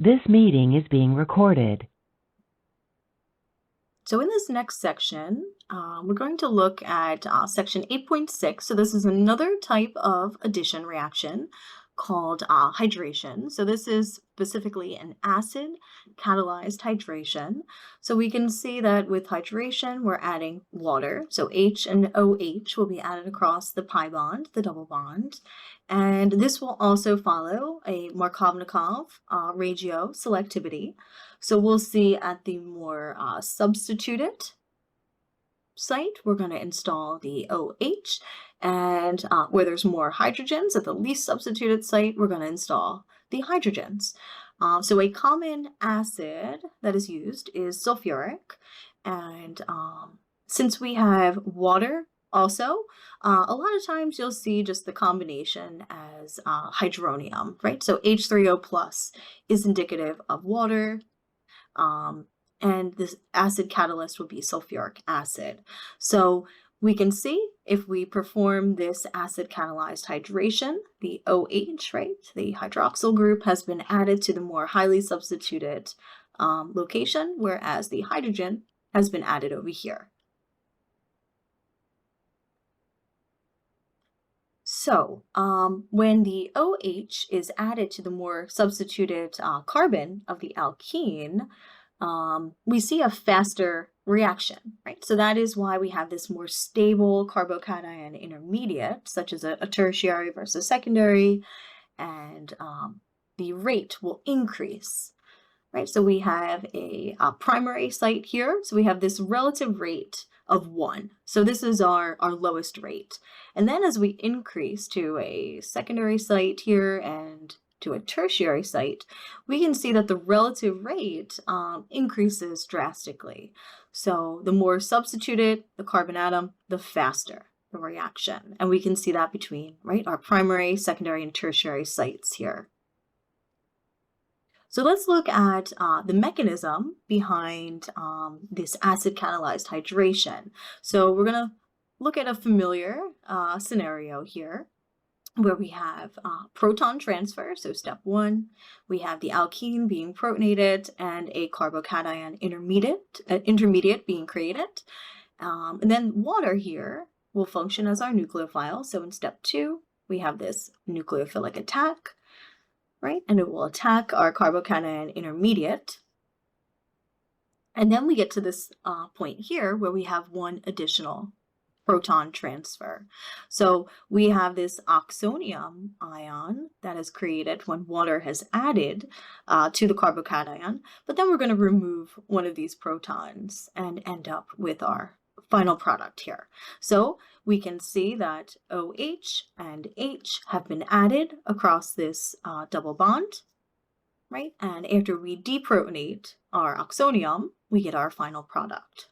This meeting is being recorded. So in this next section, we're going to look at section 8.6. So this is another type of addition reaction called hydration. So this is specifically an acid catalyzed hydration. So we can see that with hydration, we're adding water. So H and OH will be added across the pi bond, the double bond. And this will also follow a Markovnikov ratio selectivity. So we'll see at the more substituted site, we're going to install the OH, and where there's more hydrogens at the least substituted site, we're going to install the hydrogens. So a common acid that is used is sulfuric, and since we have water also, a lot of times you'll see just the combination as hydronium, right? So H3O plus is indicative of water, and this acid catalyst will be sulfuric acid. So we can see if we perform this acid catalyzed hydration, the OH, right, the hydroxyl group has been added to the more highly substituted location, whereas the hydrogen has been added over here. So when the OH is added to the more substituted carbon of the alkene, we see a faster reaction, right? So that is why we have this more stable carbocation intermediate, such as a tertiary versus secondary, and the rate will increase, right? So we have a primary site here. So we have this relative rate of 1. So this is our lowest rate. And then as we increase to a secondary site here and to a tertiary site, we can see that the relative rate increases drastically. So the more substituted the carbon atom, the faster the reaction. And we can see that between, right, our primary, secondary, and tertiary sites here. So let's look at the mechanism behind this acid catalyzed hydration. So we're going to look at a familiar scenario here where we have proton transfer. So step 1, we have the alkene being protonated and a carbocation intermediate being created. And then water here will function as our nucleophile. So in step 2, we have this nucleophilic attack, right? And it will attack our carbocation intermediate. And then we get to this point here where we have one additional proton transfer. So we have this oxonium ion that is created when water has added to the carbocation, but then we're going to remove one of these protons and end up with our final product here. So we can see that OH and H have been added across this double bond, right? And after we deprotonate our oxonium, we get our final product.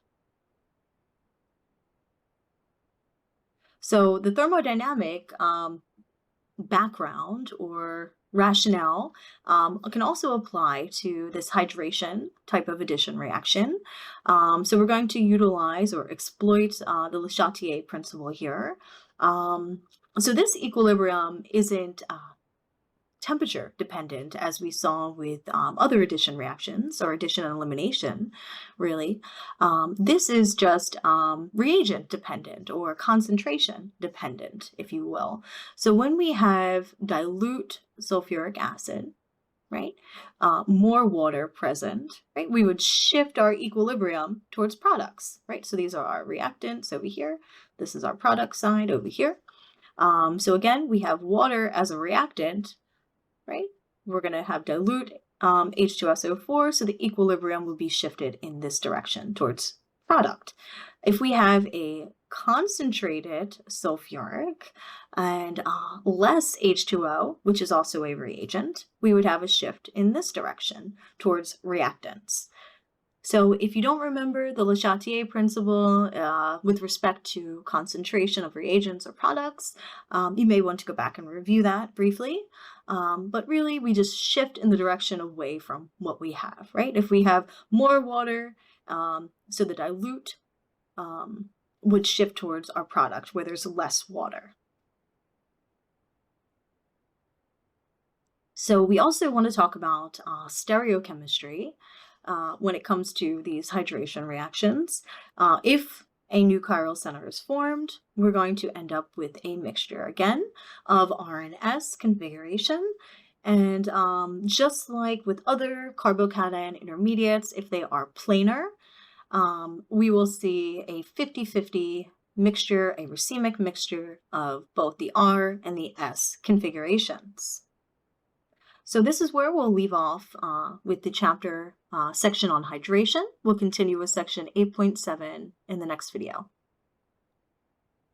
So the thermodynamic background or rationale can also apply to this hydration type of addition reaction. So we're going to utilize or exploit the Le Chatelier principle here. So this equilibrium isn't temperature dependent, as we saw with other addition reactions or addition and elimination, really. This is just reagent dependent or concentration dependent, if you will. So when we have dilute sulfuric acid, right, more water present, right, we would shift our equilibrium towards products, right? So these are our reactants over here. This is our product side over here. So again, we have water as a reactant, right? We're going to have dilute H2SO4, so the equilibrium will be shifted in this direction towards product. If we have a concentrated sulfuric and less H2O, which is also a reagent, we would have a shift in this direction towards reactants. So if you don't remember the Le Chatelier principle with respect to concentration of reagents or products, you may want to go back and review that briefly. But really, we just shift in the direction away from what we have, right? If we have more water, so the dilute would shift towards our product where there's less water. So we also want to talk about stereochemistry when it comes to these hydration reactions. If a new chiral center is formed, we're going to end up with a mixture again of R and S configuration. And just like with other carbocation intermediates, if they are planar, we will see a 50-50 mixture, a racemic mixture of both the R and the S configurations. So this is where we'll leave off with the chapter section on hydration. We'll continue with section 8.7 in the next video.